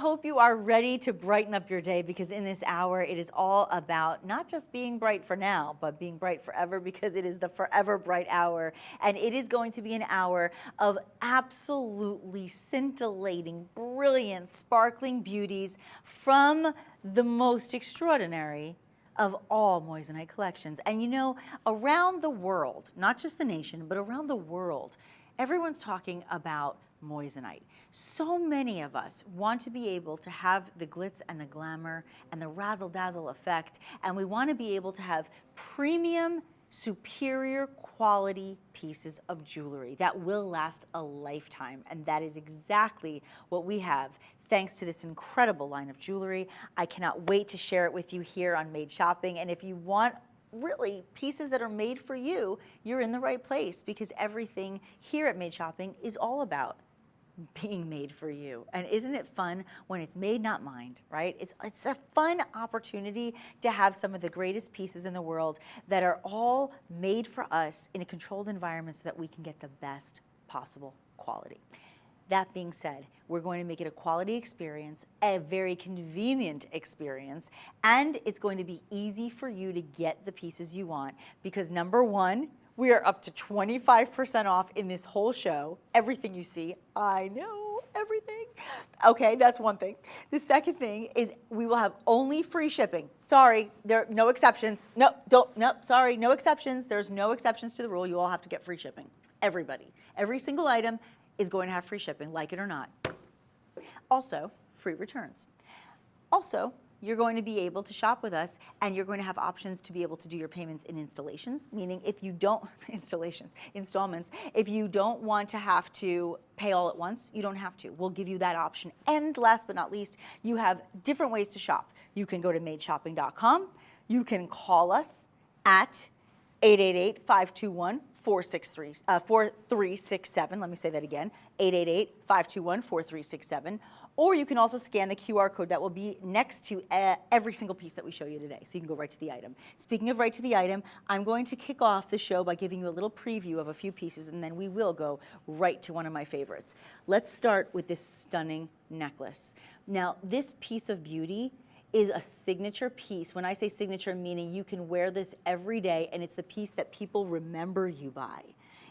hope you are ready to brighten up your day, because in this hour, it is all about not just being bright for now, but being bright forever, because it is the forever bright hour. And it is going to be an hour of absolutely scintillating, brilliant, sparkling beauties from the most extraordinary of all moissanite collections. And you know, around the world, not just the nation, but around the world, everyone's talking about moissanite. So many of us want to be able to have the glitz and the glamour and the razzle-dazzle effect, and we want to be able to have premium, superior quality pieces of jewelry that will last a lifetime. And that is exactly what we have thanks to this incredible line of jewelry. I cannot wait to share it with you here on Made Shopping. And if you want really pieces that are made for you, you're in the right place, because everything here at Made Shopping is all about being made for you. And isn't it fun when it's made, not mined, right? It's a fun opportunity to have some of the greatest pieces in the world that are all made for us in a controlled environment so that we can get the best possible quality. That being said, we're going to make it a quality experience, a very convenient experience, and it's going to be easy for you to get the pieces you want, because number one, we are up to 25% off in this whole show. Everything you see, I know, everything. Okay, that's one thing. The second thing is we will have only free shipping. Sorry, there are no exceptions. No, sorry, no exceptions. There's no exceptions to the rule. You all have to get free shipping. Everybody. Every single item is going to have free shipping, like it or not. Also, free returns. Also, you're going to be able to shop with us, and you're going to have options to be able to do your payments in installations, meaning if you don't, installments, if you don't want to have to pay all at once, you don't have to. We'll give you that option. And last but not least, you have different ways to shop. You can go to madeshopping.com. You can call us at 888-521-4367. Let me say that again, 888-521-4367. Or you can also scan the QR code that will be next to every single piece that we show you today, so you can go right to the item. Speaking of right to the item, I'm going to kick off the show by giving you a little preview of a few pieces, and then we will go right to one of my favorites. Let's start with this stunning necklace. Now, this piece of beauty is a signature piece. When I say signature, meaning you can wear this every day, and it's the piece that people remember you by.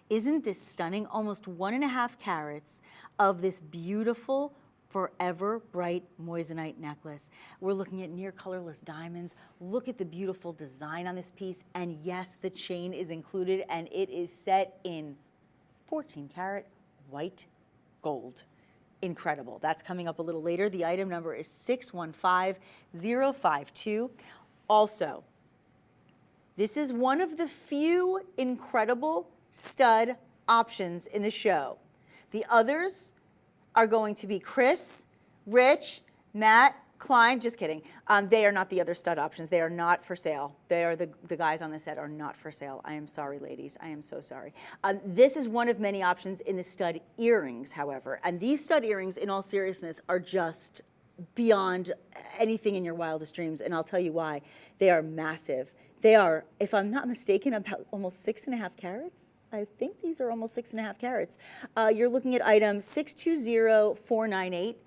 Isn't this stunning? Almost 1.5 carats of this beautiful, forever bright moissanite necklace. We're looking at near colorless diamonds. Look at the beautiful design on this piece. And yes, the chain is included, and it is set in 14 karat white gold. Incredible. That's coming up a little later. The item number is 615052. Also, this is one of the few incredible stud options in the show. The others are going to be Chris, Rich, Matt, Klein. Just kidding. They are not the other stud options. They are not for sale. They are the guys on the set are not for sale. I am sorry, ladies. I am so sorry. This is one of many options in the stud earrings, however. And these stud earrings, in all seriousness, are just beyond anything in your wildest dreams. And I'll tell you why. They are massive. They are, if I'm not mistaken, about almost 6.5 carats. I think these are almost 6.5 carats. You're looking at item 620498.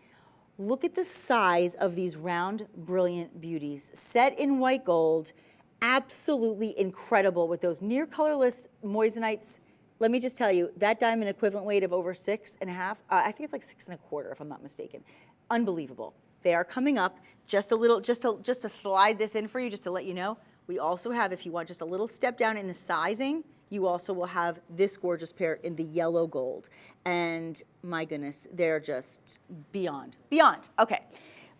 Look at the size of these round, brilliant beauties. Set in white gold, absolutely incredible with those near colorless moissanites. Let me just tell you, that diamond equivalent weight of over 6.5, I think it's like 6.25 if I'm not mistaken. Unbelievable. They are coming up. Just a little, just to slide this in for you, just to let you know, we also have, if you want just a little step down in the sizing, you also will have this gorgeous pair in the yellow gold. And my goodness, they're just beyond. Okay,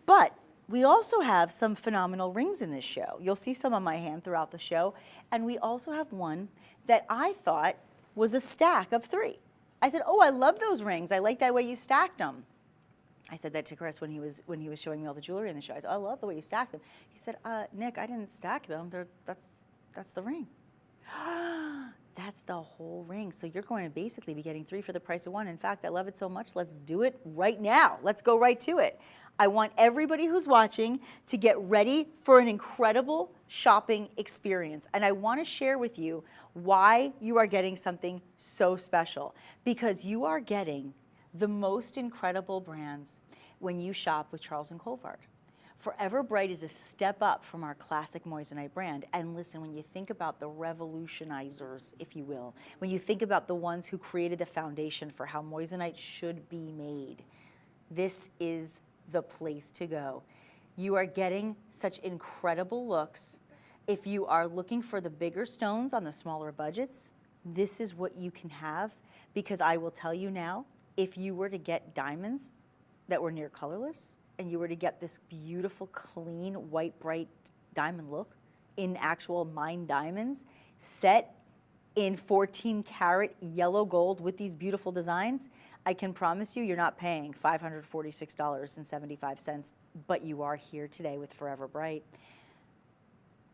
but we also have some phenomenal rings in this show. You'll see some on my hand throughout the show. And we also have one that I thought was a stack of 3. I said, oh, I love those rings. I like that way you stacked them. I said that to Chris when he was showing me all the jewelry in the show. I said, I love the way you stacked them. He said, Nick, I didn't stack them. That's the ring. That's the whole ring. So you're going to basically be getting 3 for the price of 1. In fact, I love it so much, let's do it right now. Let's go right to it. I want everybody who's watching to get ready for an incredible shopping experience. And I want to share with you why you are getting something so special. Because you are getting the most incredible brands when you shop with Charles and Colvard. Forever Bright is a step up from our classic moissanite brand. And listen, when you think about the revolutionizers, if you will, when you think about the ones who created the foundation for how moissanite should be made, this is the place to go. You are getting such incredible looks. If you are looking for the bigger stones on the smaller budgets, this is what you can have, because I will tell you now, if you were to get diamonds that were near colorless, and you were to get this beautiful, clean, white, bright diamond look in actual mined diamonds, set in 14 karat yellow gold with these beautiful designs, I can promise you, you're not paying $546.75, but you are here today with Forever Bright.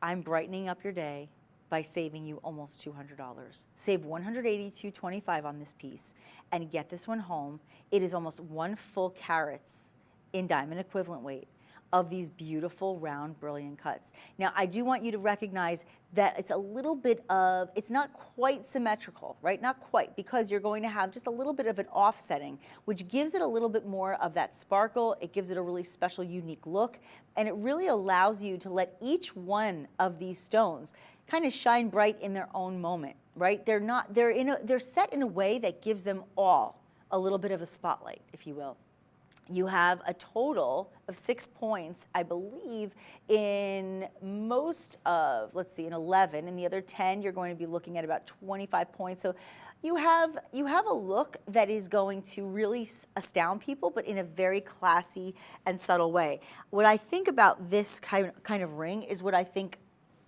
I'm brightening up your day by saving you almost $200. Save $182.25 on this piece and get this one home. It is almost 1 full carats in diamond equivalent weight of these beautiful round brilliant cuts. Now I do want you to recognize that it's a little bit of, it's not quite symmetrical, right? Not quite, because you're going to have just a little bit of an offsetting, which gives it a little bit more of that sparkle. It gives it a really special, unique look, and it really allows you to let each one of these stones kind of shine bright in their own moment, right? They're set in a way that gives them all a little bit of a spotlight, if you will. You have a total of 6 points, I believe, in most of, let's see, in 11. In the other 10, you're going to be looking at about 25 points. So you have a look that is going to really astound people, but in a very classy and subtle way. What I think about this kind of ring is what I think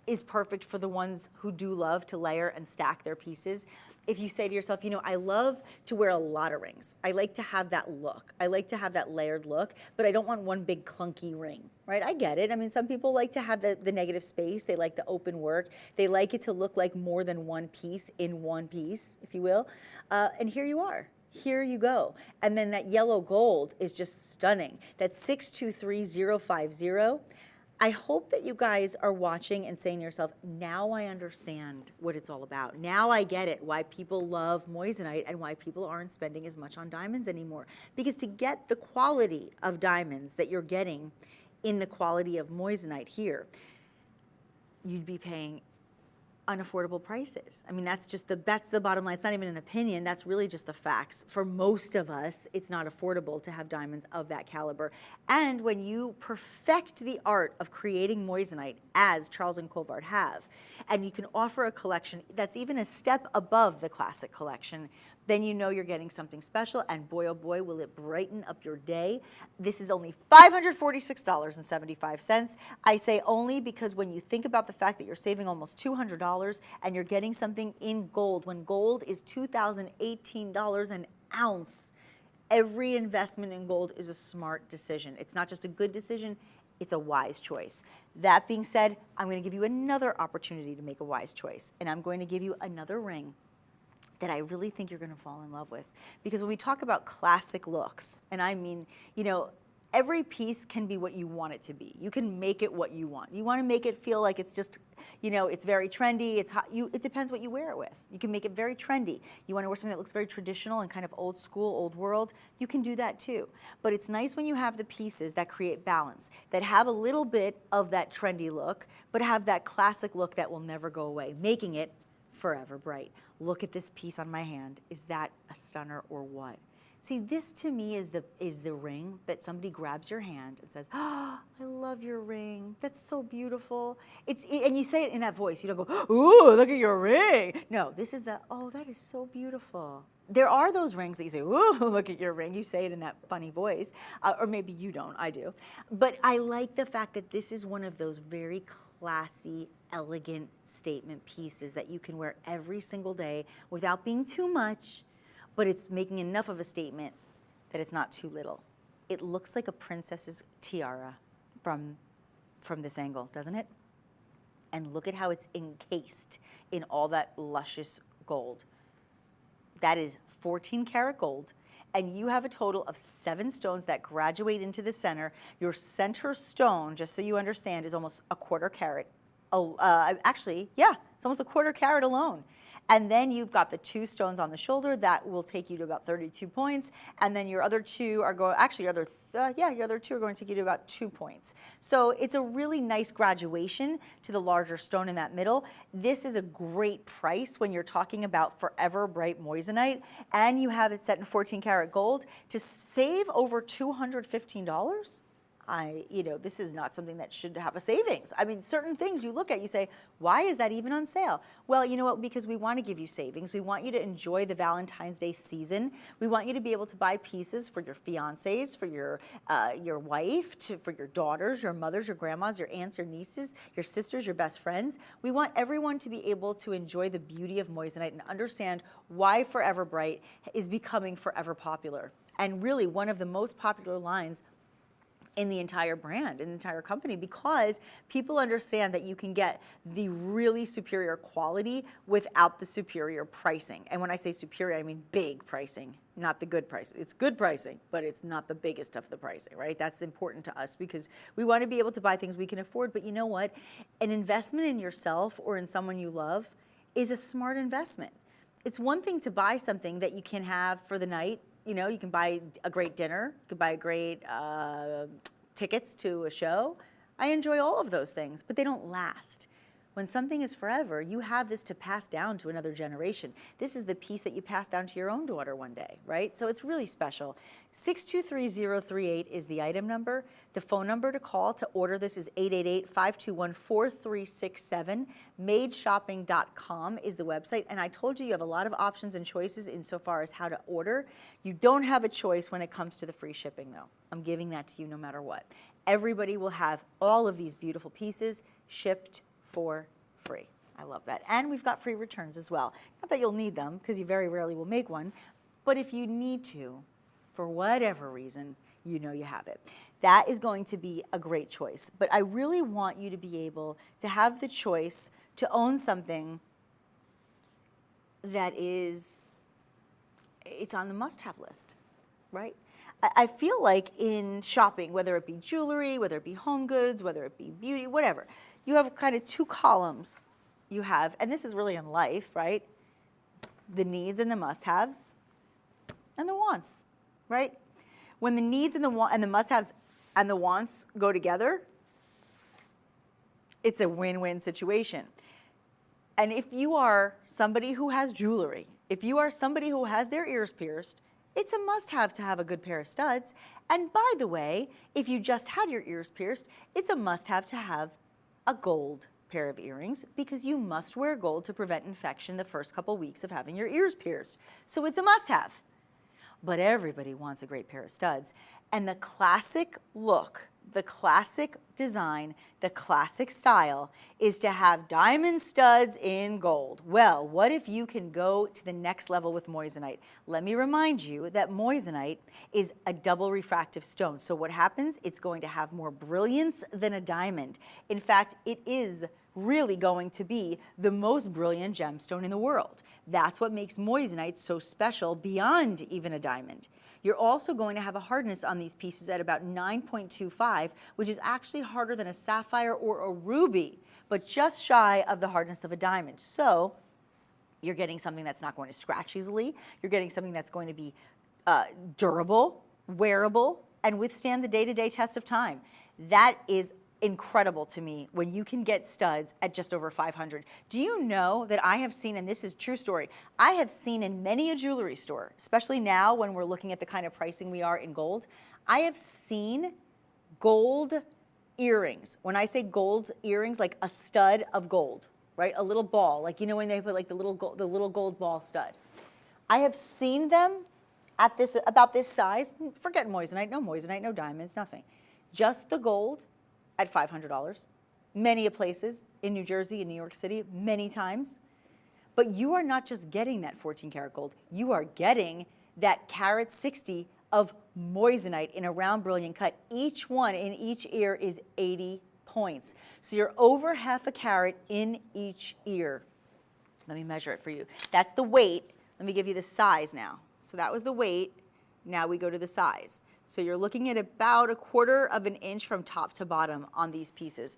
is perfect for the ones who do love to layer and stack their pieces. If you say to yourself, you know, I love to wear a lot of rings. I like to have that look. I like to have that layered look, but I don't want one big clunky ring, right? I get it. I mean, some people like to have the negative space. They like the open work. They like it to look like more than one piece in one piece, if you will. And here you are. Here you go. And then that yellow gold is just stunning. That's 623050. I hope that you guys are watching and saying to yourself, now I understand what it's all about. Now I get it, why people love moissanite and why people aren't spending as much on diamonds anymore. Because to get the quality of diamonds that you're getting in the quality of moissanite here, you'd be paying unaffordable prices. I mean, that's the bottom line. It's not even an opinion. That's really just the facts. For most of us, it's not affordable to have diamonds of that caliber. And when you perfect the art of creating moissanite, as Charles and Colvard have, and you can offer a collection that's even a step above the classic collection, then you know you're getting something special, and boy, oh boy, will it brighten up your day. This is only $546.75. I say only because when you think about the fact that you're saving almost $200 and you're getting something in gold, when gold is $2,018 an ounce, every investment in gold is a smart decision. It's not just a good decision, it's a wise choice. That being said, I'm going to give you another opportunity to make a wise choice, and I'm going to give you another ring that I really think you're going to fall in love with. Because when we talk about classic looks, and I mean, you know, every piece can be what you want it to be. You can make it what you want. You want to make it feel like it's just, you know, it's very trendy, it's hot. It depends what you wear it with. You can make it very trendy. You want to wear something that looks very traditional and kind of old school, old world, you can do that too. But it's nice when you have the pieces that create balance, that have a little bit of that trendy look, but have that classic look that will never go away, making it forever bright. Look at this piece on my hand. Is that a stunner or what? See, this to me is the ring that somebody grabs your hand and says, "Oh, I love your ring. That's so beautiful." And you say it in that voice. You don't go, "Ooh, look at your ring." No, this is "Oh, that is so beautiful." There are those rings that you say, "Ooh, look at your ring." You say it in that funny voice, or maybe you don't. I do. But I like the fact that this is one of those very classy, elegant statement pieces that you can wear every single day without being too much, but it's making enough of a statement that it's not too little. It looks like a princess's tiara from this angle, doesn't it? And look at how it's encased in all that luscious gold. That is 14 karat gold, and you have a total of 7 stones that graduate into the center. Your center stone, just so you understand, is almost a 1/4 carat. Actually, yeah, it's almost a 1/4 carat alone. And then you've got the 2 stones on the shoulder that will take you to about 32 points. And then your other 2 are going, actually your other 2 are going to take you to about 2 points. So it's a really nice graduation to the larger stone in that middle. This is a great price when you're talking about forever bright moissanite, and you have it set in 14 karat gold. To save over $215, this is not something that should have a savings. I mean, certain things you look at, you say, why is that even on sale? Well, you know what, because we want to give you savings. We want you to enjoy the Valentine's Day season. We want you to be able to buy pieces for your fiancés, for your wife, for your daughters, your mothers, your grandmas, your aunts, your nieces, your sisters, your best friends. We want everyone to be able to enjoy the beauty of moissanite and understand why Forever Bright is becoming forever popular. And really one of the most popular lines in the entire brand, in the entire company, because people understand that you can get the really superior quality without the superior pricing. And when I say superior, I mean big pricing, not the good price. It's good pricing, but it's not the biggest of the pricing, right? That's important to us because we want to be able to buy things we can afford. But you know what? An investment in yourself or in someone you love is a smart investment. It's one thing to buy something that you can have for the night. You know, you can buy a great dinner, you can buy a great tickets to a show. I enjoy all of those things, but they don't last. When something is forever, you have this to pass down to another generation. This is the piece that you pass down to your own daughter one day, right? So it's really special. 623038 is the item number. The phone number to call to order this is 888-521-4367. Madeshopping.com is the website. And I told you you have a lot of options and choices insofar as how to order. You don't have a choice when it comes to the free shipping, though. I'm giving that to you no matter what. Everybody will have all of these beautiful pieces shipped for free. I love that. And we've got free returns as well. Not that you'll need them, because you very rarely will make one, but if you need to, for whatever reason, you know you have it. That is going to be a great choice. But I really want you to be able to have the choice to own something that it's on the must-have list, right? I feel like in shopping, whether it be jewelry, whether it be home goods, whether it be beauty, whatever, you have kind of 2 columns you have, and this is really in life, right? The needs and the must-haves and the wants, right? When the needs and the must-haves and the wants go together, it's a win-win situation. And if you are somebody who has jewelry, if you are somebody who has their ears pierced, it's a must-have to have a good pair of studs. And by the way, if you just had your ears pierced, it's a must-have to have a gold pair of earrings, because you must wear gold to prevent infection the first couple weeks of having your ears pierced. So it's a must-have. But everybody wants a great pair of studs. And the classic look, the classic design, the classic style is to have diamond studs in gold. Well, what if you can go to the next level with moissanite? Let me remind you that moissanite is a double refractive stone. So what happens? It's going to have more brilliance than a diamond. In fact, it is really going to be the most brilliant gemstone in the world. That's what makes moissanite so special beyond even a diamond. You're also going to have a hardness on these pieces at about 9.25, which is actually harder than a sapphire or a ruby, but just shy of the hardness of a diamond. So you're getting something that's not going to scratch easily. You're getting something that's going to be durable, wearable, and withstand the day-to-day test of time. That is incredible to me when you can get studs at just over $500. Do you know that I have seen, and this is a true story, I have seen in many a jewelry store, especially now when we're looking at the kind of pricing we are in gold, I have seen gold earrings. When I say gold earrings, like a stud of gold, right? A little ball, like you know when they put like the little gold ball stud. I have seen them at this, about this size, forget moissanite, no diamonds, nothing. Just the gold at $500, many places in New Jersey and New York City, many times. But you are not just getting that 14 karat gold, you are getting that carat 60 of moissanite in a round brilliant cut. Each one in each ear is 80 points. So you're over half a carat in each ear. Let me measure it for you. That's the weight. Let me give you the size now. So that was the weight. Now we go to the size. So you're looking at about 1/4 of an inch from top to bottom on these pieces.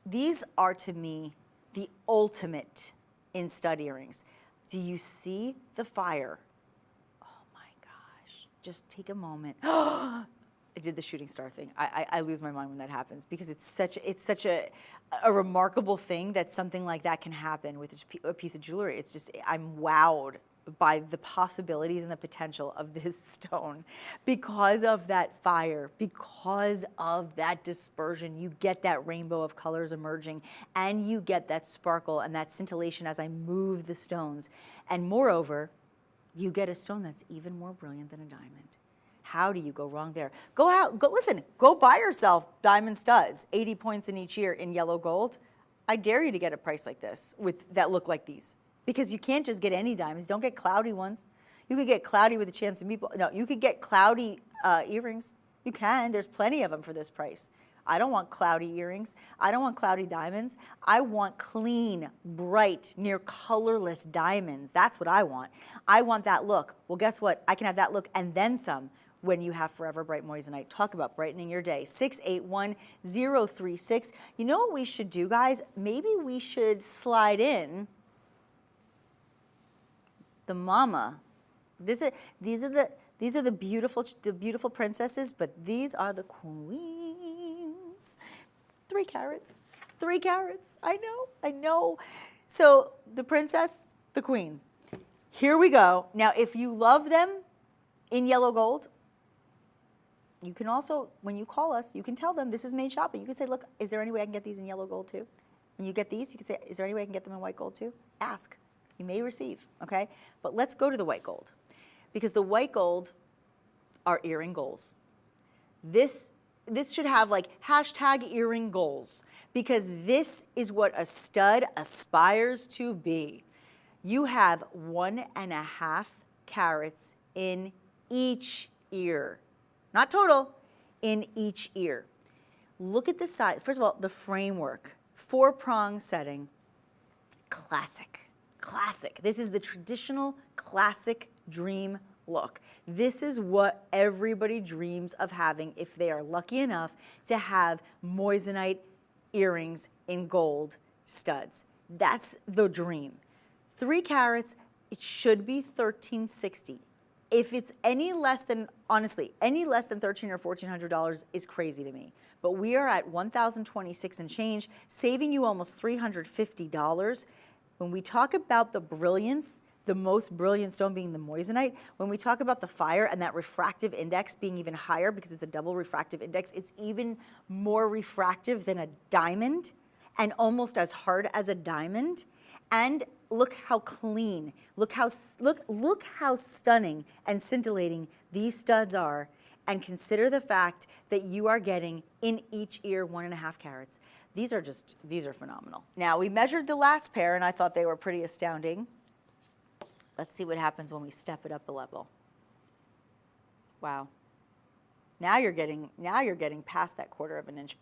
These are, to me, the ultimate in stud earrings. Do you see the fire? Oh my gosh, just take a moment. I did the shooting star thing. I lose my mind when that happens because it's such a remarkable thing that something like that can happen with a piece of jewelry. It's just, I'm wowed by the possibilities and the potential of this stone. Because of that fire, because of that dispersion, you get that rainbow of colors emerging, and you get that sparkle and that scintillation as I move the stones. And moreover, you get a stone that's even more brilliant than a diamond. How do you go wrong there? Go out, go buy yourself diamond studs, 80 points in each ear in yellow gold. I dare you to get a price like this that look like these. Because you can't just get any diamonds. Don't get cloudy ones. You could get cloudy with a chance of meatball. No, you could get cloudy earrings. You can. There's plenty of them for this price. I don't want cloudy earrings. I don't want cloudy diamonds. I want clean, bright, near colorless diamonds. That's what I want. I want that look. Well, guess what? I can have that look and then some when you have Forever Bright Moissanite. Talk about brightening your day. 681-036. You know what we should do, guys? Maybe we should slide in the mama. These are the beautiful princesses, but these are the queens. 3 carats. 3 carats. I know. So the princess, the queen. Here we go. Now, if you love them in yellow gold, you can also, when you call us, you can tell them this is made shopping. You can say, look, is there any way I can get these in yellow gold too? When you get these, you can say, is there any way I can get them in white gold too? Ask. You may receive, okay? But let's go to the white gold, because the white gold are earring goals. This should have like #earring goals, because this is what a stud aspires to be. You have 1.5 carats in each ear, not total, in each ear. Look at the size. First of all, the framework, 4-prong setting, classic. This is the traditional classic dream look. This is what everybody dreams of having if they are lucky enough to have moissanite earrings in gold studs. That's the dream. 3 carats, it should be $1,360. If it's any less than, honestly, any less than $1,300 or $1,400 is crazy to me. But we are at $1,026 and change, saving you almost $350. When we talk about the brilliance, the most brilliant stone being the moissanite, when we talk about the fire and that refractive index being even higher because it's a double refractive index, it's even more refractive than a diamond and almost as hard as a diamond. And look how clean, look how stunning and scintillating these studs are, and consider the fact that you are getting in each ear 1.5 carats. These are phenomenal. Now, we measured the last pair, and I thought they were pretty astounding. Let's see what happens when we step it up a level. Wow. Now you're getting past that 1/4 inch.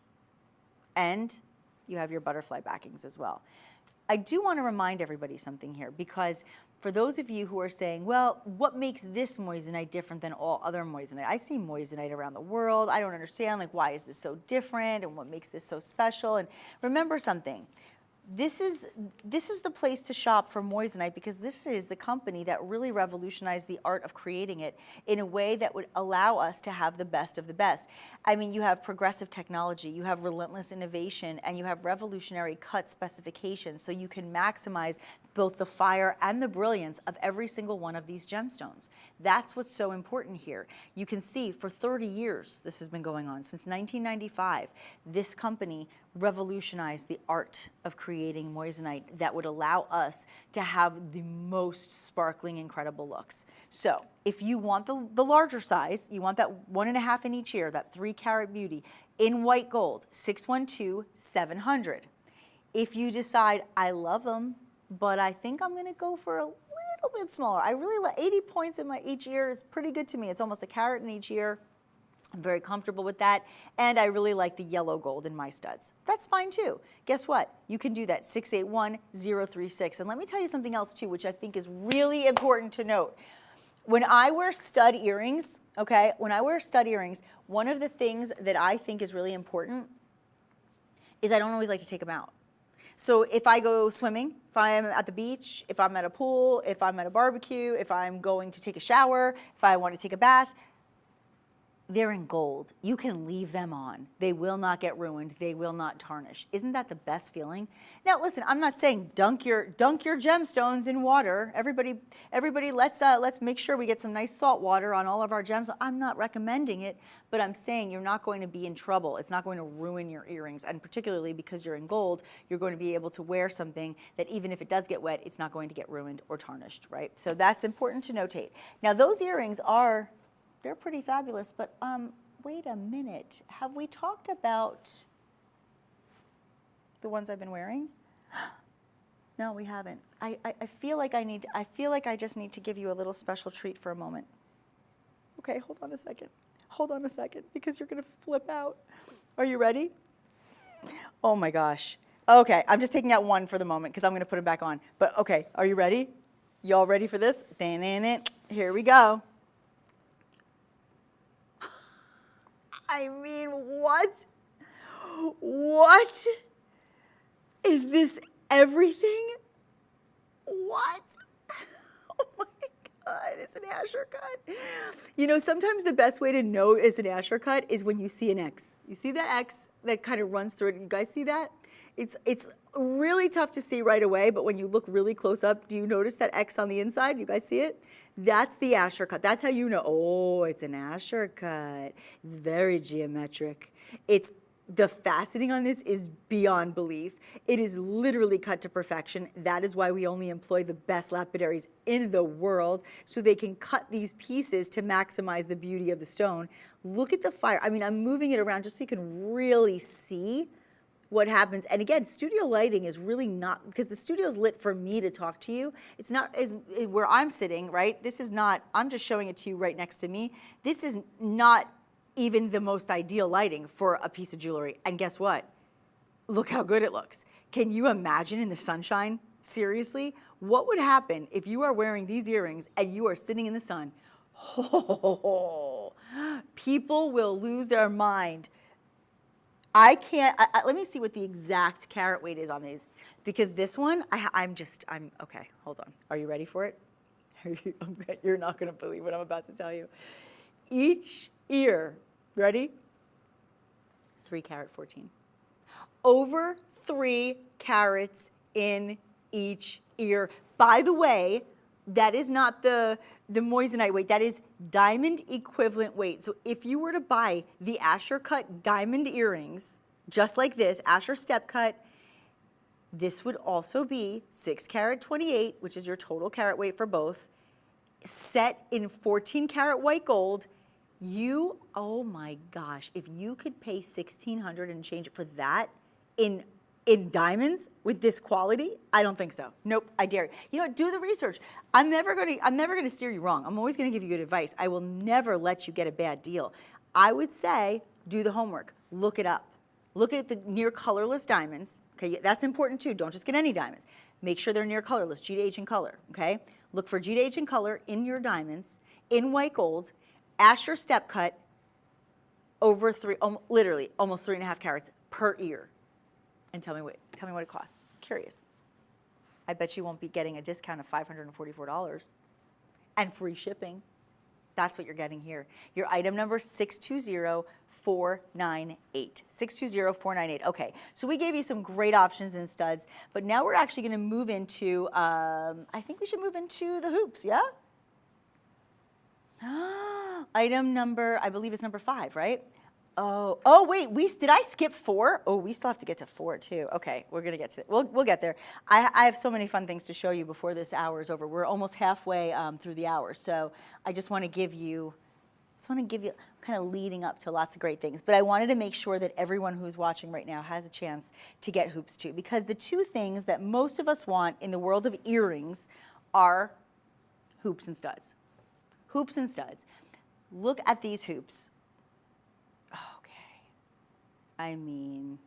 And you have your butterfly backings as well. I do want to remind everybody something here, because for those of you who are saying, well, what makes this moissanite different than all other moissanite? I see moissanite around the world. I don't understand, like, why is this so different and what makes this so special? And remember something. This is the place to shop for moissanite, because this is the company that really revolutionized the art of creating it in a way that would allow us to have the best of the best. I mean, you have progressive technology, you have relentless innovation, and you have revolutionary cut specifications, so you can maximize both the fire and the brilliance of every single one of these gemstones. That's what's so important here. You can see for 30 years this has been going on. Since 1995, this company revolutionized the art of creating moissanite that would allow us to have the most sparkling, incredible looks. So if you want the larger size, you want that 1.5 in each ear, that 3 carat beauty in white gold, 612-700. If you decide, I love them, but I think I'm gonna go for a little bit smaller. I really like 80 points in each ear is pretty good to me. It's almost a carat in each ear. I'm very comfortable with that, and I really like the yellow gold in my studs. That's fine too. Guess what? You can do that, 681-036. And let me tell you something else too, which I think is really important to note. When I wear stud earrings, okay, one of the things that I think is really important is I don't always like to take them out. So if I go swimming, if I'm at the beach, if I'm at a pool, if I'm at a barbecue, if I'm going to take a shower, if I want to take a bath, they're in gold. You can leave them on. They will not get ruined. They will not tarnish. Isn't that the best feeling? Now, listen, I'm not saying dunk your gemstones in water. Everybody, let's make sure we get some nice salt water on all of our gems. I'm not recommending it, but I'm saying you're not going to be in trouble. It's not going to ruin your earrings, and particularly because you're in gold, you're going to be able to wear something that even if it does get wet, it's not going to get ruined or tarnished, right? So that's important to notate. Now, those earrings are, they're pretty fabulous, but wait a minute. Have we talked about the ones I've been wearing? No, we haven't. I feel like I just need to give you a little special treat for a moment. Okay, hold on a second. Hold on a second, because you're gonna flip out. Are you ready? Oh my gosh. Okay, I'm just taking out one for the moment because I'm gonna put it back on. But okay, are you ready? Y'all ready for this? Here we go. I mean, what? What? Is this everything? What? Oh my God, it's an Asher cut. You know, sometimes the best way to know it's an Asher cut is when you see an X. You see that X that kind of runs through it? You guys see that? It's really tough to see right away, but when you look really close up, do you notice that X on the inside? You guys see it? That's the Asher cut. That's how you know, oh, it's an Asher cut. It's very geometric. The faceting on this is beyond belief. It is literally cut to perfection. That is why we only employ the best lapidaries in the world, so they can cut these pieces to maximize the beauty of the stone. Look at the fire. I mean, I'm moving it around just so you can really see what happens. And again, studio lighting is really not, because the studio's lit for me to talk to you. It's not as where I'm sitting, right? This is not, I'm just showing it to you right next to me. This is not even the most ideal lighting for a piece of jewelry. And guess what? Look how good it looks. Can you imagine in the sunshine? Seriously? What would happen if you are wearing these earrings and you are sitting in the sun? Oh, people will lose their mind. I can't, let me see what the exact carat weight is on these, because this one, I'm okay, hold on. Are you ready for it? You're not gonna believe what I'm about to tell you. Each ear, ready? 3 carat 14. Over 3 carats in each ear. By the way, that is not the moissanite weight, that is diamond equivalent weight. So if you were to buy the Asher cut diamond earrings, just like this, Asher step cut, this would also be 6 carat 28, which is your total carat weight for both, set in 14 carat white gold. Oh my gosh, if you could pay $1,600 and change it for that in diamonds with this quality, I don't think so. Nope, I dare you. You know what, do the research. I'm never gonna steer you wrong. I'm always gonna give you good advice. I will never let you get a bad deal. I would say, do the homework, look it up. Look at the near colorless diamonds, okay? That's important too, don't just get any diamonds. Make sure they're near colorless, G to H in color, okay? Look for G to H in color in your diamonds, in white gold, Asher step cut, over literally almost 3.5 carats per ear. And tell me what it costs. Curious. I bet you won't be getting a discount of $544 and free shipping. That's what you're getting here. Your item number 620498. 620498. Okay, so we gave you some great options in studs, but now we're actually going to move into, I think we should move into the hoops, yeah? Item number, I believe it's number 5, right? Oh wait, did I skip 4? Oh, we still have to get to 4 too. Okay, we're gonna get to it. We'll get there. I have so many fun things to show you before this hour is over. We're almost halfway through the hour, so I just want to give you, kind of leading up to lots of great things. But I wanted to make sure that everyone who's watching right now has a chance to get hoops too, because the two things that most of us want in the world of earrings are hoops and studs. Hoops and studs. Look at these hoops. I mean,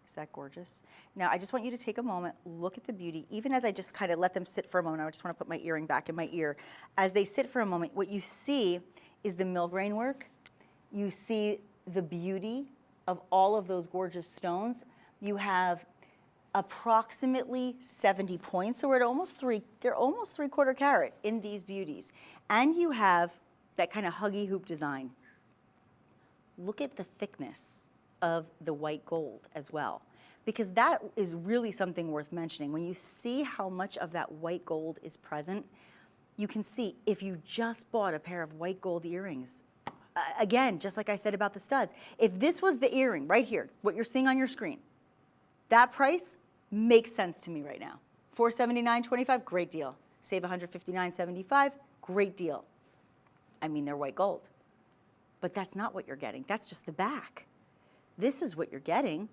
is that gorgeous? Now, I just want you to take a moment, look at the beauty. Even as I just kind of let them sit for a moment, I just want to put my earring back in my ear. As they sit for a moment, what you see is the millgrain work. You see the beauty of all of those gorgeous stones. You have approximately 70 points. So we're at they're almost 3/4 carat in these beauties. And you have that kind of huggy hoop design. Look at the thickness of the white gold as well, because that is really something worth mentioning. When you see how much of that white gold is present, you can see if you just bought a pair of white gold earrings, again, just like I said about the studs, if this was the earring right here, what you're seeing on your screen, that price makes sense to me right now. $479.25, great deal. Save $159.75, great deal. I mean, they're white gold. But that's not what you're getting. That's just the back. This is what you're getting.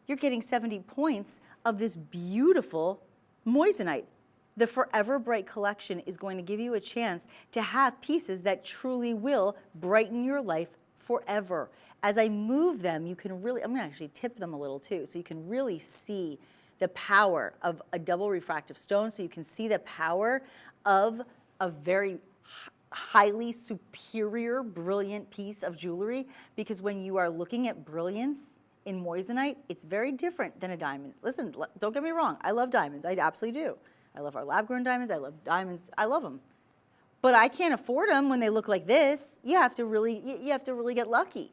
You're getting 70 points of this beautiful moissanite. The Forever Bright collection is going to give you a chance to have pieces that truly will brighten your life forever. As I move them, you can really, I'm going to actually tip them a little too, so you can really see the power of a double refractive stone, so you can see the power of a very highly superior, brilliant piece of jewelry, because when you are looking at brilliance in moissanite, it's very different than a diamond. Listen, don't get me wrong, I love diamonds, I absolutely do. I love our lab-grown diamonds, I love diamonds, I love them. But I can't afford them when they look like this. You have to really get lucky.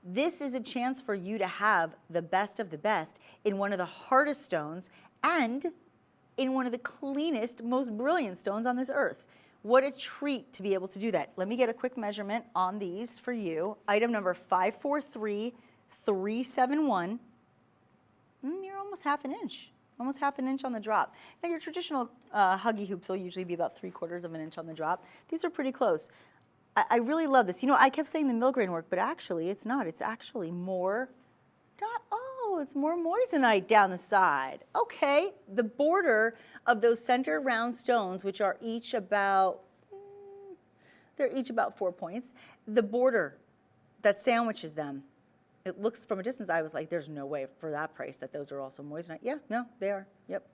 This is a chance for you to have the best of the best in one of the hardest stones and in one of the cleanest, most brilliant stones on this earth. What a treat to be able to do that. Let me get a quick measurement on these for you. Item number 543371. You're almost half an inch on the drop. Now your traditional huggy hoops will usually be about 3/4 of an inch on the drop. These are pretty close. I really love this. You know, I kept saying the millgrain work, but actually it's not. It's actually more, it's more moissanite down the side. Okay, the border of those center round stones, which are each about, they're each about 4 points. The border that sandwiches them, it looks from a distance, I was like, there's no way for that price that those are also moissanite. Yeah, no, they are, yep.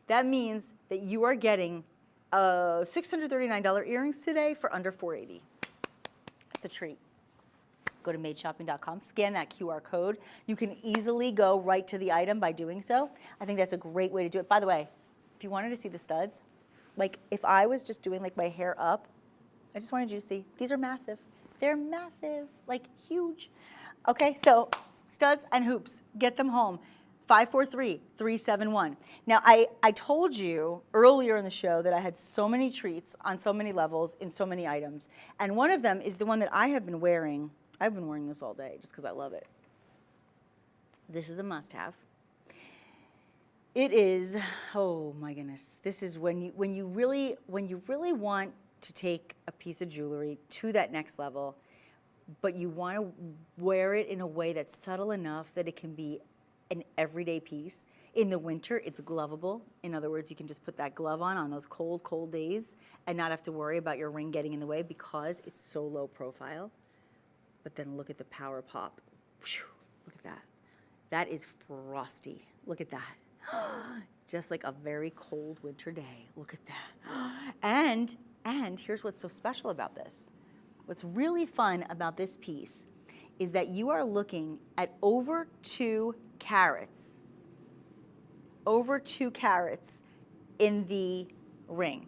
That means that you are getting $639 earrings today for under $480. That's a treat. Go to madeshopping.com, scan that QR code. You can easily go right to the item by doing so. I think that's a great way to do it. By the way, if you wanted to see the studs, like if I was just doing like my hair up, I just wanted you to see, these are massive. They're massive, like huge. Okay, so studs and hoops, get them home. 543371. Now, I told you earlier in the show that I had so many treats on so many levels in so many items. And one of them is the one that I have been wearing. I've been wearing this all day just because I love it. This is a must-have. It is, oh my goodness, this is when you really want to take a piece of jewelry to that next level, but you want to wear it in a way that's subtle enough that it can be an everyday piece. In the winter, it's glovable. In other words, you can just put that glove on those cold, cold days and not have to worry about your ring getting in the way because it's so low profile. But then look at the power pop. Whew, look at that. That is frosty. Look at that. Just like a very cold winter day. Look at that. And here's what's so special about this. What's really fun about this piece is that you are looking at over 2 carats. Over 2 carats in the ring.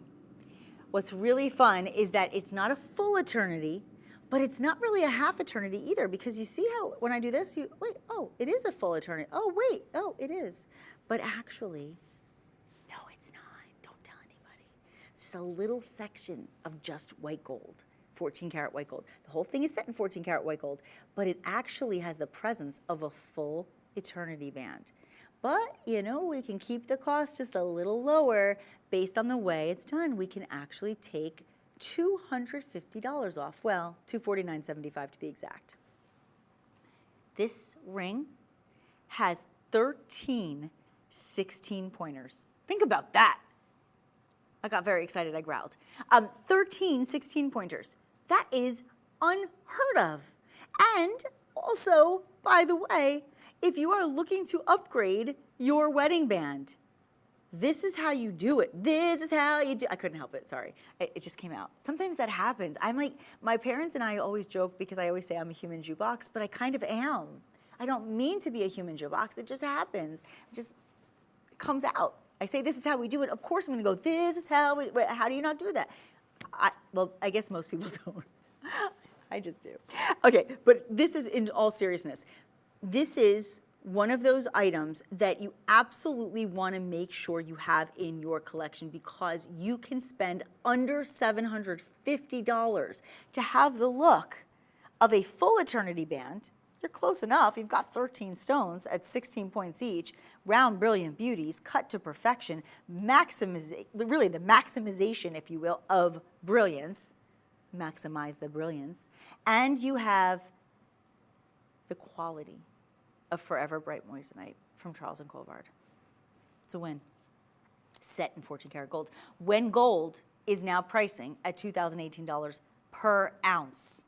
What's really fun is that it's not a full eternity, but it's not really a half eternity either, because you see how when I do this, wait, oh, it is a full eternity. Oh, wait, oh, it is. But actually, no, it's not. Don't tell anybody. It's just a little section of just white gold, 14 karat white gold. The whole thing is set in 14 karat white gold, but it actually has the presence of a full eternity band. But, you know, we can keep the cost just a little lower based on the way it's done. We can actually take $250 off. Well, $249.75 to be exact. This ring has 13 16-pointers. Think about that. I got very excited, I growled. 13 16-pointers. That is unheard of. And also, by the way, if you are looking to upgrade your wedding band, this is how you do it. This is how you do. I couldn't help it. Sorry. It just came out. Sometimes that happens. I'm like, my parents and I always joke because I always say I'm a human jukebox, but I kind of am. I don't mean to be a human jukebox. It just happens. comes out. I say, this is how we do it. Of course I'm going to go, this is how we, how do you not do that? Well, I guess most people don't. I just do. Okay, but this is, in all seriousness, this is one of those items that you absolutely want to make sure you have in your collection, because you can spend under $750 to have the look of a full eternity band. You're close enough. You've got 13 stones at 16 points each, round brilliant beauties, cut to perfection, really the maximization, if you will, of brilliance. Maximize the brilliance. And you have the quality of Forever Bright Moissanite from Charles and Colvard. It's a win. Set in 14 karat gold. When gold is now pricing at $2,018 per ounce.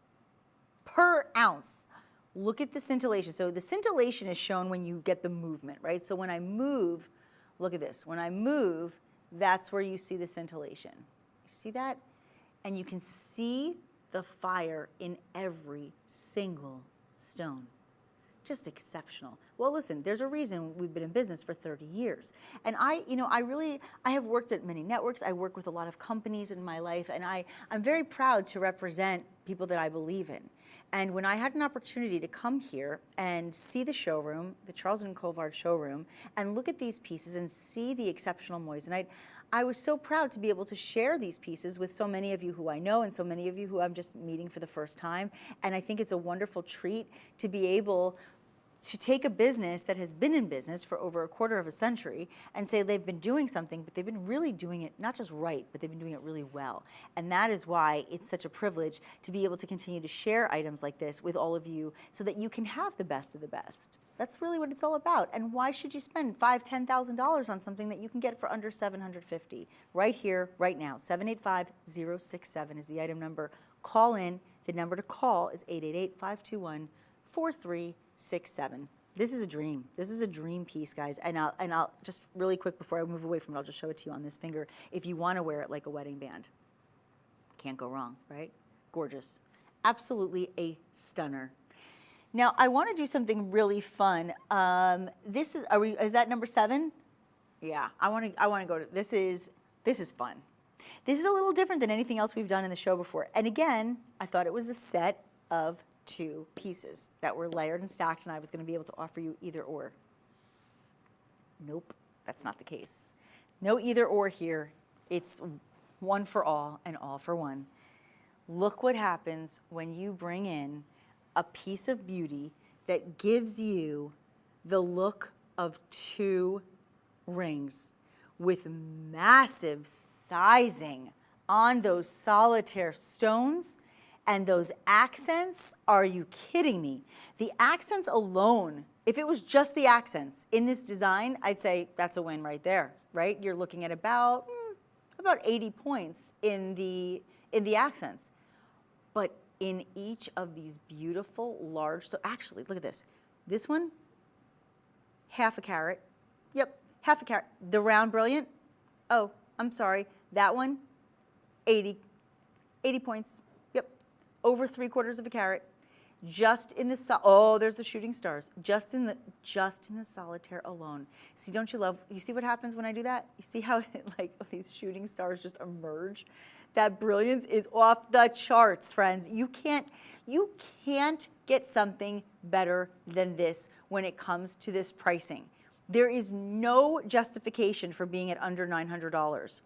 Per ounce. Look at the scintillation. So the scintillation is shown when you get the movement, right? So when I move, look at this. When I move, that's where you see the scintillation. You see that? And you can see the fire in every single stone. Just exceptional. Well, listen, there's a reason we've been in business for 30 years. And I have worked at many networks. I work with a lot of companies in my life, and I'm very proud to represent people that I believe in. And when I had an opportunity to come here and see the showroom, the Charles and Colvard showroom, and look at these pieces and see the exceptional moissanite, I was so proud to be able to share these pieces with so many of you who I know and so many of you who I'm just meeting for the first time. And I think it's a wonderful treat to be able to take a business that has been in business for over a quarter of a century and say they've been doing something, but they've been really doing it not just right, but they've been doing it really well. And that is why it's such a privilege to be able to continue to share items like this with all of you so that you can have the best of the best. That's really what it's all about. And why should you spend $5,000, $10,000 on something that you can get for under $750? Right here, right now. 785-067 is the item number. Call in. The number to call is 888-521-4367. This is a dream. This is a dream piece, guys. And I'll just really quick before I move away from it, I'll just show it to you on this finger. If you want to wear it like a wedding band, can't go wrong, right? Gorgeous. Absolutely a stunner. Now I want to do something really fun. This is is that number 7? Yeah, I want to go to this is fun. This is a little different than anything else we've done in the show before. And again, I thought it was a set of 2 pieces that were layered and stacked, and I was going to be able to offer you either or. Nope, that's not the case. No either or here. It's one for all and all for one. Look what happens when you bring in a piece of beauty that gives you the look of 2 rings with massive sizing on those solitaire stones. And those accents, are you kidding me? The accents alone, if it was just the accents in this design, I'd say that's a win right there, right? You're looking at about 80 points in the accents. But in each of these beautiful large, actually, look at this. This one, half a carat. Yep, half a carat. The round brilliant, oh, I'm sorry. That one, 80 points. Over 3/4 of a carat, just in the there's the shooting stars, just in the solitaire alone. See, don't you love? You see what happens when I do that? You see how like these shooting stars just emerge? That brilliance is off the charts, friends. You can't get something better than this when it comes to this pricing. There is no justification for being at under $900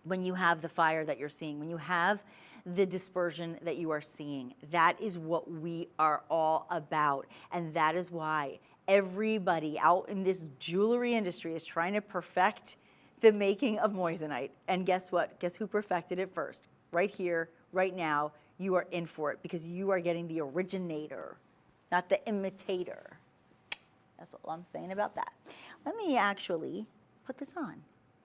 when you have the fire that you're seeing, when you have the dispersion that you are seeing. That is what we are all about. And that is why everybody out in this jewelry industry is trying to perfect the making of moissanite. And guess what? Guess who perfected it first? Right here, right now, you are in for it because you are getting the originator, not the imitator. That's all I'm saying about that. Let me actually put this on.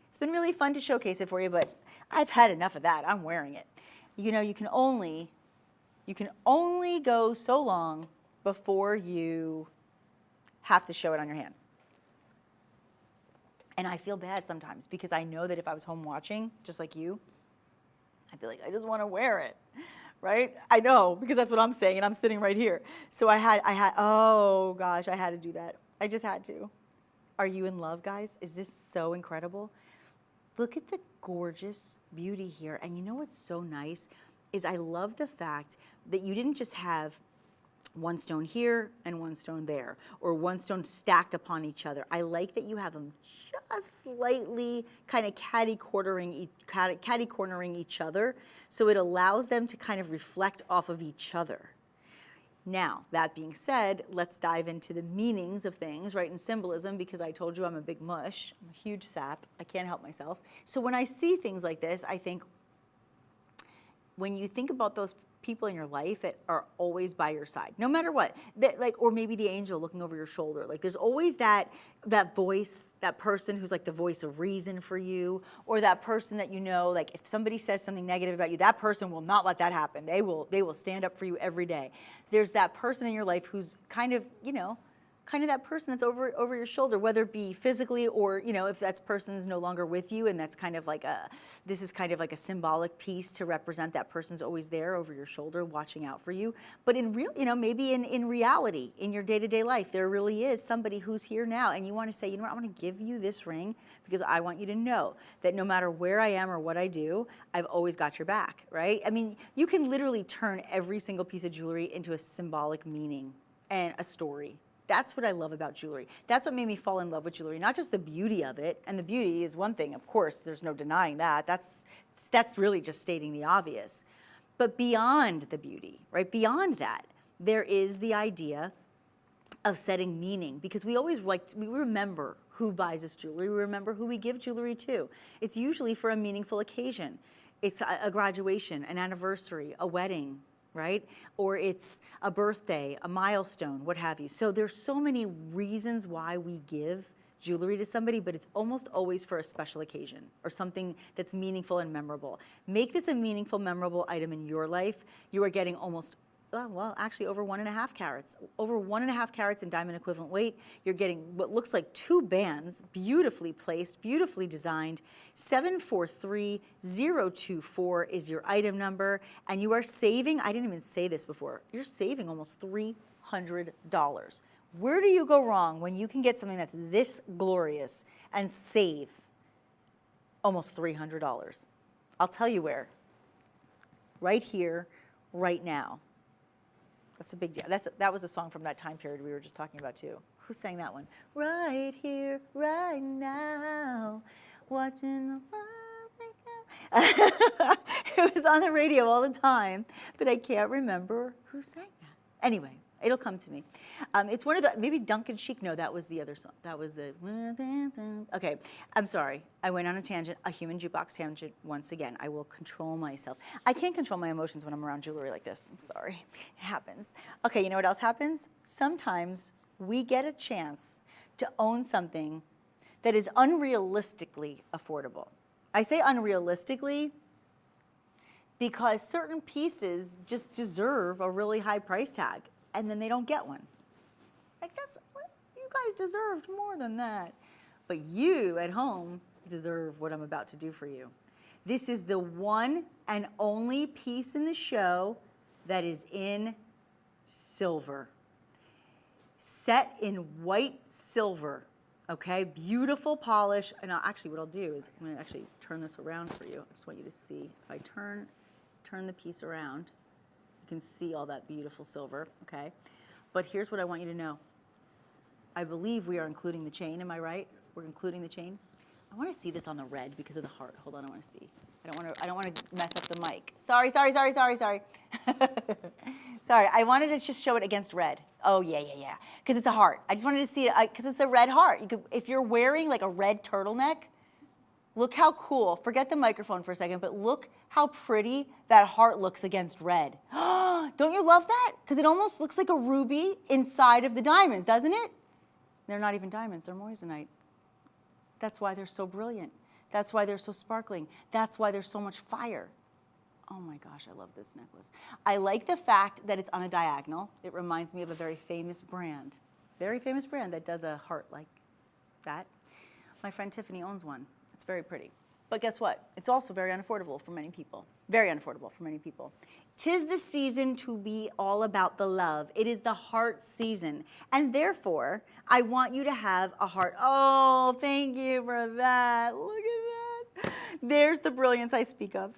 It's been really fun to showcase it for you, but I've had enough of that. I'm wearing it. You know, you can only go so long before you have to show it on your hand. And I feel bad sometimes because I know that if I was home watching, just like you, I'd be like, I just want to wear it, right? I know, because that's what I'm saying, and I'm sitting right here. So I had, oh gosh, I had to do that. I just had to. Are you in love, guys? Is this so incredible? Look at the gorgeous beauty here. And you know what's so nice is I love the fact that you didn't just have one stone here and one stone there, or one stone stacked upon each other. I like that you have them just slightly kind of catty-cornering each other, so it allows them to kind of reflect off of each other. Now, that being said, let's dive into the meanings of things, right, and symbolism, because I told you I'm a big mush. I'm a huge sap. I can't help myself. So when I see things like this, I think when you think about those people in your life that are always by your side, no matter what, that, like, or maybe the angel looking over your shoulder, like there's always that voice, that person who's like the voice of reason for you, or that person that you know, like if somebody says something negative about you, that person will not let that happen. They will stand up for you every day. There's that person in your life who's kind of, you know, kind of that person that's over your shoulder, whether it be physically or, you know, if that person's no longer with you, and that's kind of like this is kind of like a symbolic piece to represent that person's always there over your shoulder watching out for you. But in real, you know, maybe in reality, in your day-to-day life, there really is somebody who's here now, and you want to say, you know what, I want to give you this ring because I want you to know that no matter where I am or what I do, I've always got your back, right? I mean, you can literally turn every single piece of jewelry into a symbolic meaning and a story. That's what I love about jewelry. That's what made me fall in love with jewelry, not just the beauty of it. And the beauty is one thing, of course, there's no denying that. That's really just stating the obvious. But beyond the beauty, right, beyond that, there is the idea of setting meaning, because we always we remember who buys us jewelry, we remember who we give jewelry to. It's usually for a meaningful occasion. It's a graduation, an anniversary, a wedding, right? Or it's a birthday, a milestone, what have you. So there's so many reasons why we give jewelry to somebody, but it's almost always for a special occasion or something that's meaningful and memorable. Make this a meaningful, memorable item in your life. You are getting almost, well, actually over 1.5 carats. Over 1.5 carats in diamond equivalent weight. You're getting what looks like 2 bands, beautifully placed, beautifully designed. 743024 is your item number, and you are saving, I didn't even say this before, you're saving almost $300. Where do you go wrong when you can get something that's this glorious and save almost $300? I'll tell you where. Right here, right now. That's a big deal. That was a song from that time period we were just talking about too. Who sang that one? Right here, right now, watching the world wake up. It was on the radio all the time, but I can't remember who sang that. Anyway, it'll come to me. It's one of the, maybe Duncan Sheik, no, that was the other song. That was the, okay, I'm sorry. I went on a tangent, a human jukebox tangent once again. I will control myself. I can't control my emotions when I'm around jewelry like this. I'm sorry, it happens. Okay, you know what else happens? Sometimes we get a chance to own something that is unrealistically affordable. I say unrealistically because certain pieces just deserve a really high price tag, and then they don't get one. Like, that's what you guys deserved more than that. But you at home deserve what I'm about to do for you. This is the one and only piece in the show that is in silver. Set in white silver, okay? Beautiful polish. And actually what I'll do is I'm gonna actually turn this around for you. I just want you to see. If I turn the piece around, you can see all that beautiful silver, okay? But here's what I want you to know. I believe we are including the chain, am I right? We're including the chain. I want to see this on the red because of the heart. Hold on, I want to see. I don't want to mess up the mic. Sorry. Sorry, I wanted to just show it against red. Oh, yeah. Because it's a heart. I just wanted to see it because it's a red heart. You could, if you're wearing like a red turtleneck, look how cool. Forget the microphone for a second, but look how pretty that heart looks against red. Don't you love that? Because it almost looks like a ruby inside of the diamonds, doesn't it? They're not even diamonds, they're moissanite. That's why they're so brilliant. That's why they're so sparkling. That's why there's so much fire. Oh my gosh, I love this necklace. I like the fact that it's on a diagonal. It reminds me of a very famous brand that does a heart like that. My friend Tiffany owns one. It's very pretty. But guess what? It's also very unaffordable for many people. Very unaffordable for many people. 'Tis the season to be all about the love. It is the heart season. And therefore, I want you to have a heart. Oh, thank you for that. Look at that. There's the brilliance I speak of.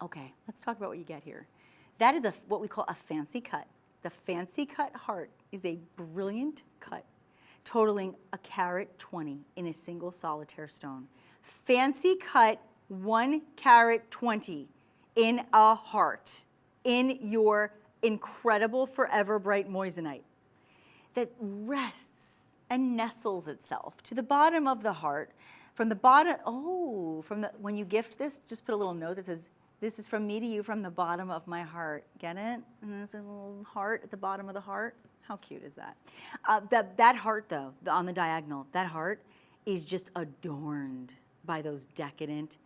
Okay, let's talk about what you get here. That is what we call a fancy cut. The fancy cut heart is a brilliant cut, totaling 1.20 carat in a single solitaire stone. Fancy cut 1.20 carat in a heart, in your incredible forever bright moissanite that rests and nestles itself to the bottom of the heart. From the bottom, when you gift this, just put a little note that says, "This is from me to you from the bottom of my heart." Get it? And there's a little heart at the bottom of the heart. How cute is that? That heart, though, on the diagonal, that heart is just adorned by those decadent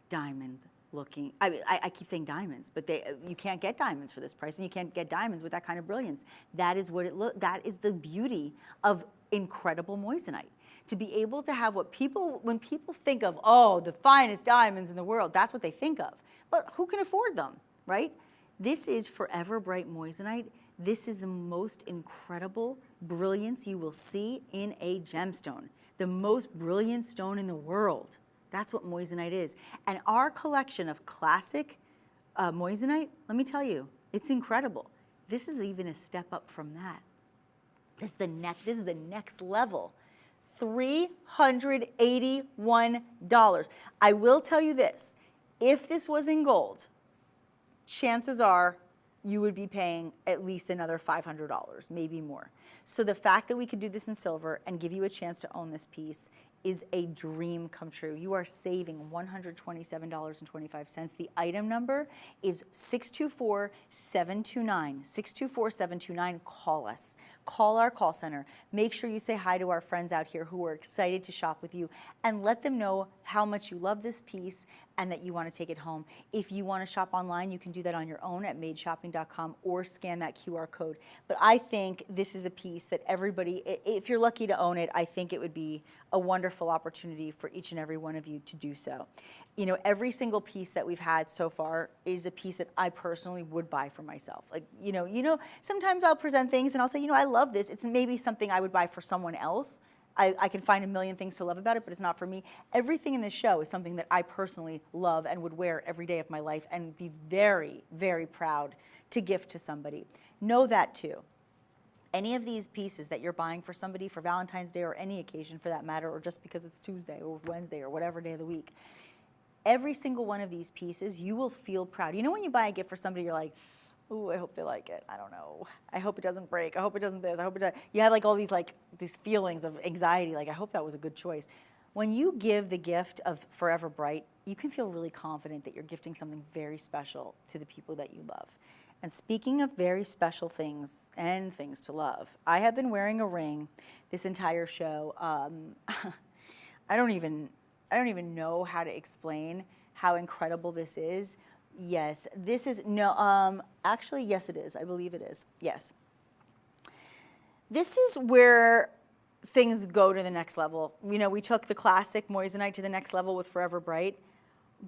diamond looking. I keep saying diamonds, but you can't get diamonds for this price, and you can't get diamonds with that kind of brilliance. That is what that is the beauty of incredible moissanite. To be able to have when people think of, oh, the finest diamonds in the world, that's what they think of. But who can afford them, right? This is forever bright moissanite. This is the most incredible brilliance you will see in a gemstone. The most brilliant stone in the world. That's what moissanite is. And our collection of classic moissanite, let me tell you, it's incredible. This is even a step up from that. This is the next level. $381. I will tell you this, if this was in gold, chances are you would be paying at least another $500, maybe more. So the fact that we could do this in silver and give you a chance to own this piece is a dream come true. You are saving $127.25. The item number is 624-729. 624-729, call us. Call our call center. Make sure you say hi to our friends out here who are excited to shop with you, and let them know how much you love this piece and that you want to take it home. If you want to shop online, you can do that on your own at madeshopping.com or scan that QR code. But I think this is a piece that everybody, if you're lucky to own it, I think it would be a wonderful opportunity for each and every one of you to do so. You know, every single piece that we've had so far is a piece that I personally would buy for myself. Like, you know, sometimes I'll present things and I'll say, you know, I love this. It's maybe something I would buy for someone else. I can find a million things to love about it, but it's not for me. Everything in this show is something that I personally love and would wear every day of my life and be very, very proud to gift to somebody. Know that too. Any of these pieces that you're buying for somebody for Valentine's Day or any occasion for that matter, or just because it's Tuesday or Wednesday or whatever day of the week, every single one of these pieces, you will feel proud. You know when you buy a gift for somebody, you're like, ooh, I hope they like it. I don't know. I hope it doesn't break. I hope it doesn't this. I hope it doesn't. You have like all these feelings of anxiety, like I hope that was a good choice. When you give the gift of Forever Bright, you can feel really confident that you're gifting something very special to the people that you love. And speaking of very special things and things to love, I have been wearing a ring this entire show. I don't even know how to explain how incredible this is. Yes, this is, no, actually, yes it is. I believe it is, yes. This is where things go to the next level. You know, we took the classic moissanite to the next level with Forever Bright,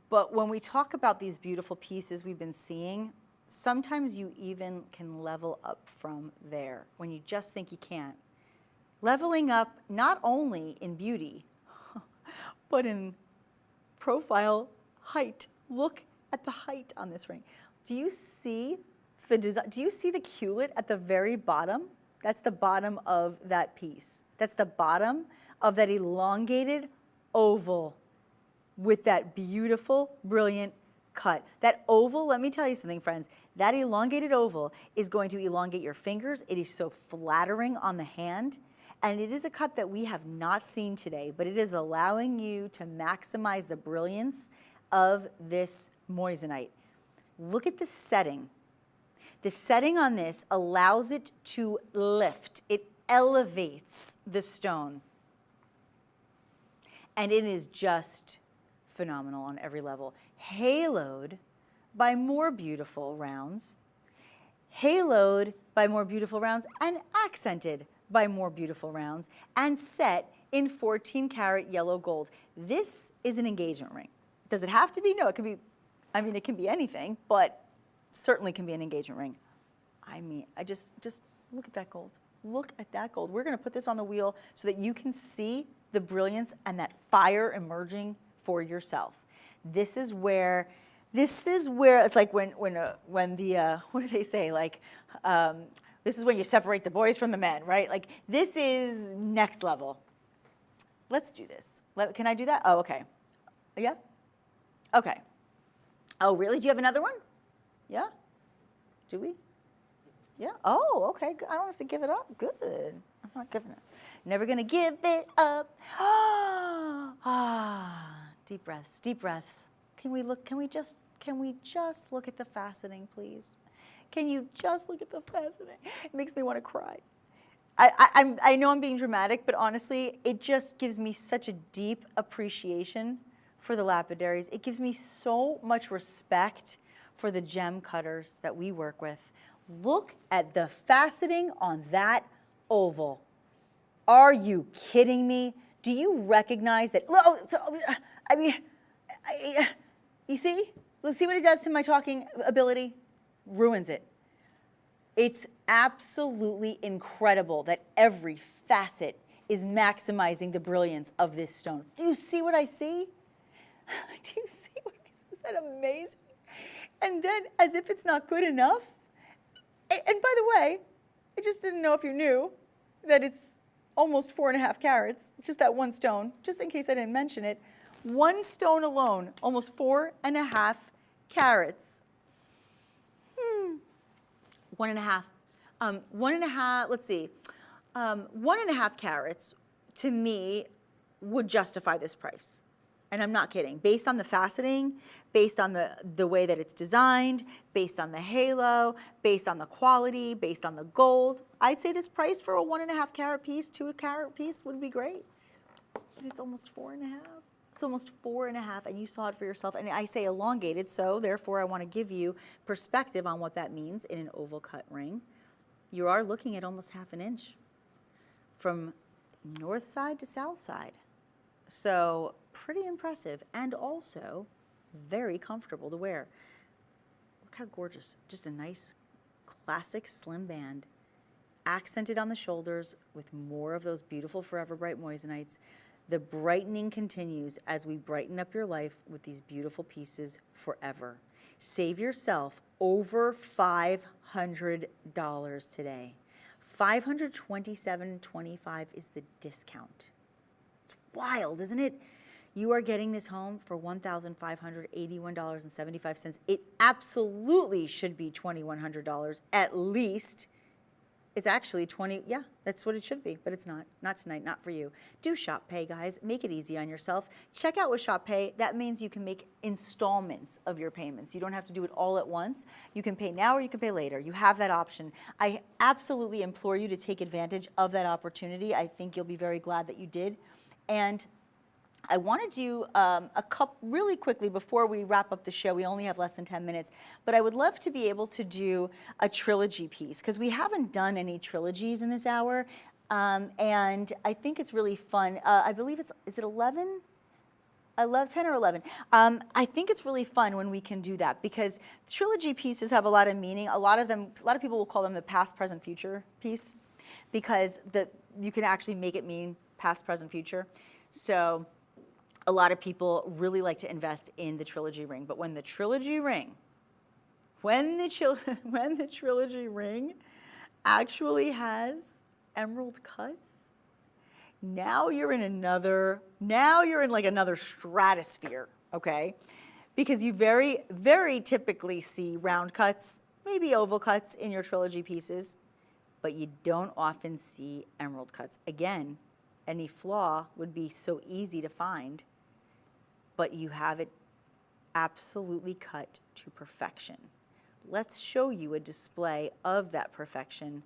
but when we talk about these beautiful pieces we've been seeing, sometimes you even can level up from there when you just think you can't. Leveling up not only in beauty, but in profile height. Look at the height on this ring. Do you see the design? Do you see the culet at the very bottom? That's the bottom of that piece. That's the bottom of that elongated oval with that beautiful, brilliant cut. That oval, let me tell you something, friends, that elongated oval is going to elongate your fingers. It is so flattering on the hand. And it is a cut that we have not seen today, but it is allowing you to maximize the brilliance of this moissanite. Look at the setting. The setting on this allows it to lift. It elevates the stone. And it is just phenomenal on every level. Haloed by more beautiful rounds. Haloed by more beautiful rounds and accented by more beautiful rounds and set in 14 karat yellow gold. This is an engagement ring. Does it have to be? No, it can be, I mean, it can be anything, but certainly can be an engagement ring. I mean, just look at that gold. Look at that gold. We're gonna put this on the wheel so that you can see the brilliance and that fire emerging for yourself. This is where it's like when the what do they say, like this is when you separate the boys from the men, right? Like this is next level. Let's do this. Can I do that? Oh, okay. Yeah? Okay. Oh, really? Do you have another one? Yeah? Do we? Yeah? Oh, okay. I don't have to give it up. Good. I'm not giving it. Never gonna give it up. Deep breaths, deep breaths. Can we just look at the faceting, please? Can you just look at the faceting? It makes me want to cry. I know I'm being dramatic, but honestly, it just gives me such a deep appreciation for the lapidaries. It gives me so much respect for the gem cutters that we work with. Look at the faceting on that oval. Are you kidding me? Do you recognize that? I mean, you see? Let's see what it does to my talking ability. Ruins it. It's absolutely incredible that every facet is maximizing the brilliance of this stone. Do you see what I see? Do you see what I see? Is that amazing? And then, as if it's not good enough, and by the way, I just didn't know if you knew that it's almost 4.5 carats, just that one stone, just in case I didn't mention it. One stone alone, almost 4.5 carats. 1.5. 1.5, let's see. 1.5 carats, to me, would justify this price. And I'm not kidding. Based on the faceting, based on the way that it's designed, based on the halo, based on the quality, based on the gold, I'd say this price for a 1.5 carat piece, 2 carat piece would be great. But it's almost 4.5. It's almost 4.5, and you saw it for yourself. And I say elongated, so therefore I want to give you perspective on what that means in an oval cut ring. You are looking at almost 1/2 inch from north side to south side. So pretty impressive, and also very comfortable to wear. Look how gorgeous. Just a nice classic slim band, accented on the shoulders with more of those beautiful Forever Bright moissanites. The brightening continues as we brighten up your life with these beautiful pieces forever. Save yourself over $500 today. $527.25 is the discount. It's wild, isn't it? You are getting this home for $1,581.75. It absolutely should be $2,100 at least. It's actually 20, yeah, that's what it should be, but it's not. Not tonight, not for you. Do Shop Pay, guys. Make it easy on yourself. Check out with Shop Pay. That means you can make installments of your payments. You don't have to do it all at once. You can pay now or you can pay later. You have that option. I absolutely implore you to take advantage of that opportunity. I think you'll be very glad that you did. And I want to do a couple really quickly before we wrap up the show. We only have less than 10 minutes, but I would love to be able to do a trilogy piece because we haven't done any trilogies in this hour, and I think it's really fun. I believe is it 11? I love 10 or 11. I think it's really fun when we can do that because trilogy pieces have a lot of meaning. A lot of people will call them the past, present, future piece because you can actually make it mean past, present, future. So a lot of people really like to invest in the trilogy ring, but when the trilogy ring actually has emerald cuts, now you're in like another stratosphere, okay? Because you very, very typically see round cuts, maybe oval cuts in your trilogy pieces, but you don't often see emerald cuts. Again, any flaw would be so easy to find, but you have it absolutely cut to perfection. Let's show you a display of that perfection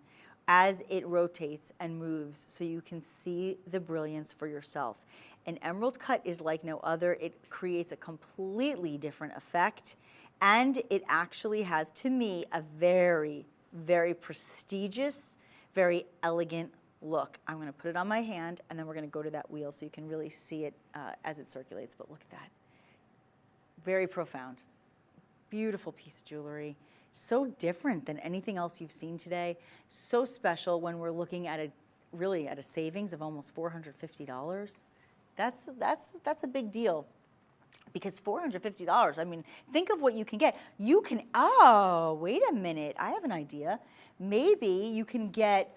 as it rotates and moves so you can see the brilliance for yourself. An emerald cut is like no other. It creates a completely different effect, and it actually has, to me, a very, very prestigious, very elegant look. I'm going to put it on my hand, and then we're going to go to that wheel so you can really see it as it circulates. But look at that. Very profound. Beautiful piece of jewelry. So different than anything else you've seen today. So special when we're looking at really at a savings of almost $450. That's a big deal. Because $450, I mean, think of what you can get. You can, oh, wait a minute, I have an idea. Maybe you can get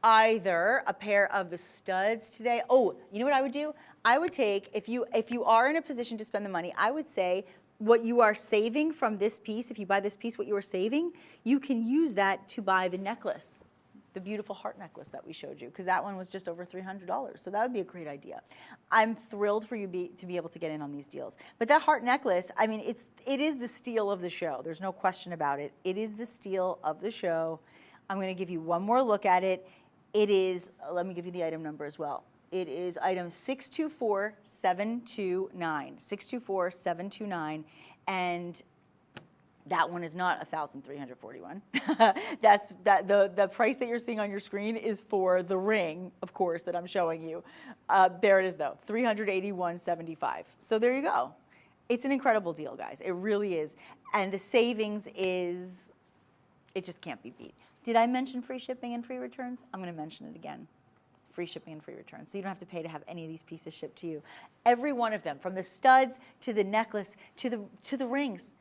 either a pair of the studs today. Oh, you know what I would do? I would take, if you are in a position to spend the money, I would say what you are saving from this piece, if you buy this piece, what you are saving, you can use that to buy the necklace, the beautiful heart necklace that we showed you, because that one was just over $300. So that would be a great idea. I'm thrilled for you to be able to get in on these deals. But that heart necklace, I mean, it is the steal of the show. There's no question about it. It is the steal of the show. I'm going to give you one more look at it. It is, let me give you the item number as well. It is item 624729, 624729, and that one is not 1,341. The price that you're seeing on your screen is for the ring, of course, that I'm showing you. There it is, though, $381.75. So there you go. It's an incredible deal, guys. It really is, and the savings is, it just can't be beat. Did I mention free shipping and free returns? I'm going to mention it again. Free shipping and free returns. So you don't have to pay to have any of these pieces shipped to you. Every one of them, from the studs to the necklace to the rings.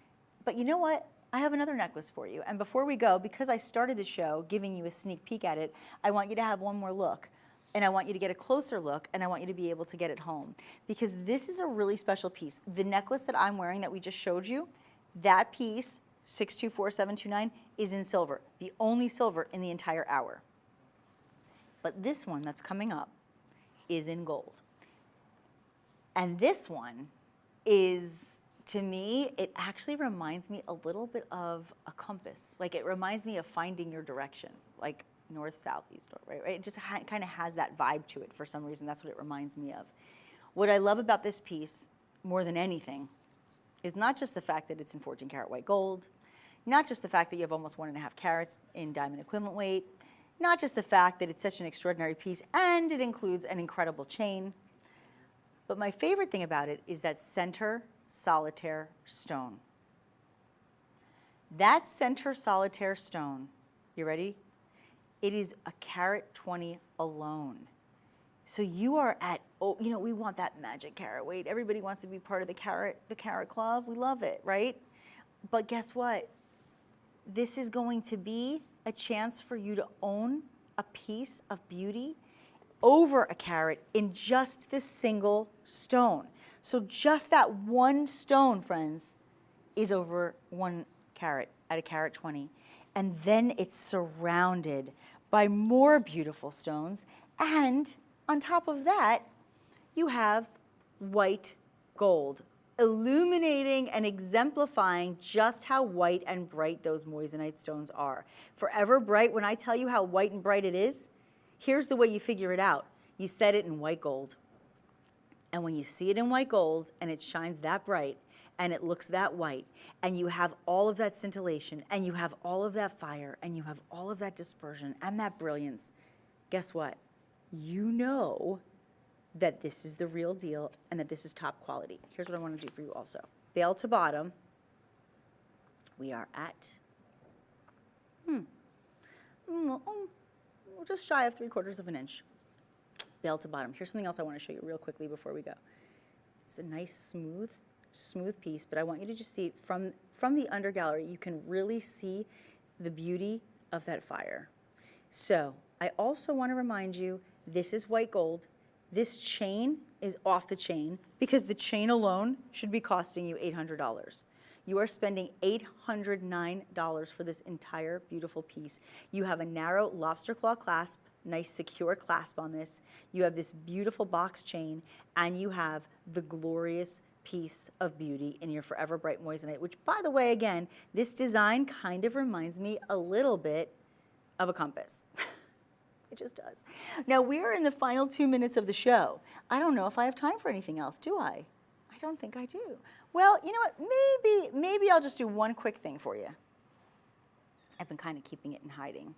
But you know what? I have another necklace for you. And before we go, because I started the show giving you a sneak peek at it, I want you to have one more look. And I want you to get a closer look, and I want you to be able to get it home. Because this is a really special piece. The necklace that I'm wearing that we just showed you, that piece, 624729, is in silver. The only silver in the entire hour. But this one that's coming up is in gold. And this one is, to me, it actually reminds me a little bit of a compass. Like, it reminds me of finding your direction, like north, south, east, right? It just kind of has that vibe to it for some reason. That's what it reminds me of. What I love about this piece, more than anything, is not just the fact that it's in 14 karat white gold, not just the fact that you have almost 1.5 carats in diamond equivalent weight, not just the fact that it's such an extraordinary piece and it includes an incredible chain, but my favorite thing about it is that center solitaire stone. That center solitaire stone, you ready? It is a carat 20 alone. So you are at, oh, you know, we want that magic carat weight. Everybody wants to be part of the carat club. We love it, right? But guess what? This is going to be a chance for you to own a piece of beauty over a carat in just this single stone. So just that one stone, friends, is over 1 carat at a carat 20. And then it's surrounded by more beautiful stones. And on top of that, you have white gold, illuminating and exemplifying just how white and bright those moissanite stones are. Forever bright, when I tell you how white and bright it is, here's the way you figure it out. You set it in white gold. And when you see it in white gold and it shines that bright and it looks that white and you have all of that scintillation and you have all of that fire and you have all of that dispersion and that brilliance, guess what? You know that this is the real deal and that this is top quality. Here's what I want to do for you also. Bail to bottom, we are at, just shy of 3/4 of an inch. Bail to bottom. Here's something else I want to show you real quickly before we go. It's a nice smooth piece, but I want you to just see from the under gallery, you can really see the beauty of that fire. So I also want to remind you, this is white gold. This chain is off the chain because the chain alone should be costing you $800. You are spending $809 for this entire beautiful piece. You have a narrow lobster claw clasp, nice secure clasp on this. You have this beautiful box chain, and you have the glorious piece of beauty in your Forever Bright Moissanite, which, by the way, again, this design kind of reminds me a little bit of a compass. It just does. Now, we are in the final 2 minutes of the show. I don't know if I have time for anything else, do I? I don't think I do. Well, you know what? Maybe I'll just do one quick thing for you. I've been kind of keeping it in hiding.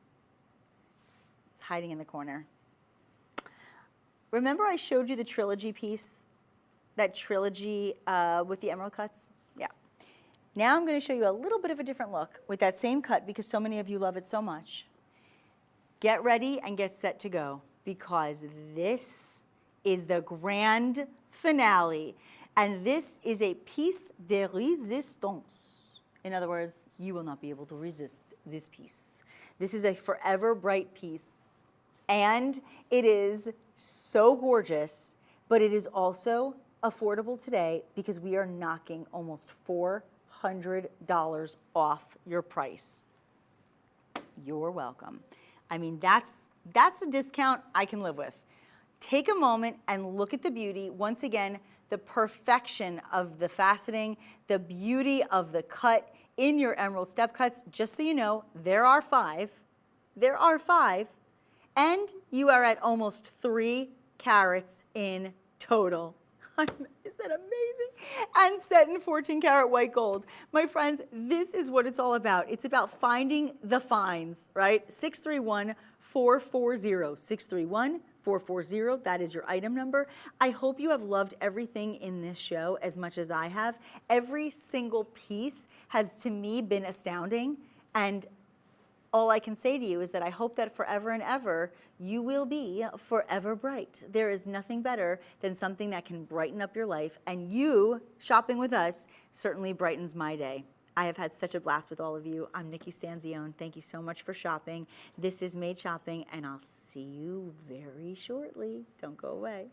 It's hiding in the corner. Remember I showed you the trilogy piece? That trilogy with the emerald cuts? Yeah. Now I'm going to show you a little bit of a different look with that same cut because so many of you love it so much. Get ready and get set to go because this is the grand finale. And this is a piece de résistance. In other words, you will not be able to resist this piece. This is a forever bright piece. And it is so gorgeous, but it is also affordable today because we are knocking almost $400 off your price. You're welcome. I mean, that's a discount I can live with. Take a moment and look at the beauty. Once again, the perfection of the faceting, the beauty of the cut in your emerald step cuts. Just so you know, there are 5. There are 5. And you are at almost 3 carats in total. Is that amazing? And set in 14 karat white gold. My friends, this is what it's all about. It's about finding the finds, right? 631-440. 631-440, that is your item number. I hope you have loved everything in this show as much as I have. Every single piece has, to me, been astounding. And all I can say to you is that I hope that forever and ever you will be forever bright. There is nothing better than something that can brighten up your life, and you shopping with us certainly brightens my day. I have had such a blast with all of you. I'm Nikki Stanzione. Thank you so much for shopping. This is Made Shopping, and I'll see you very shortly. Don't go away.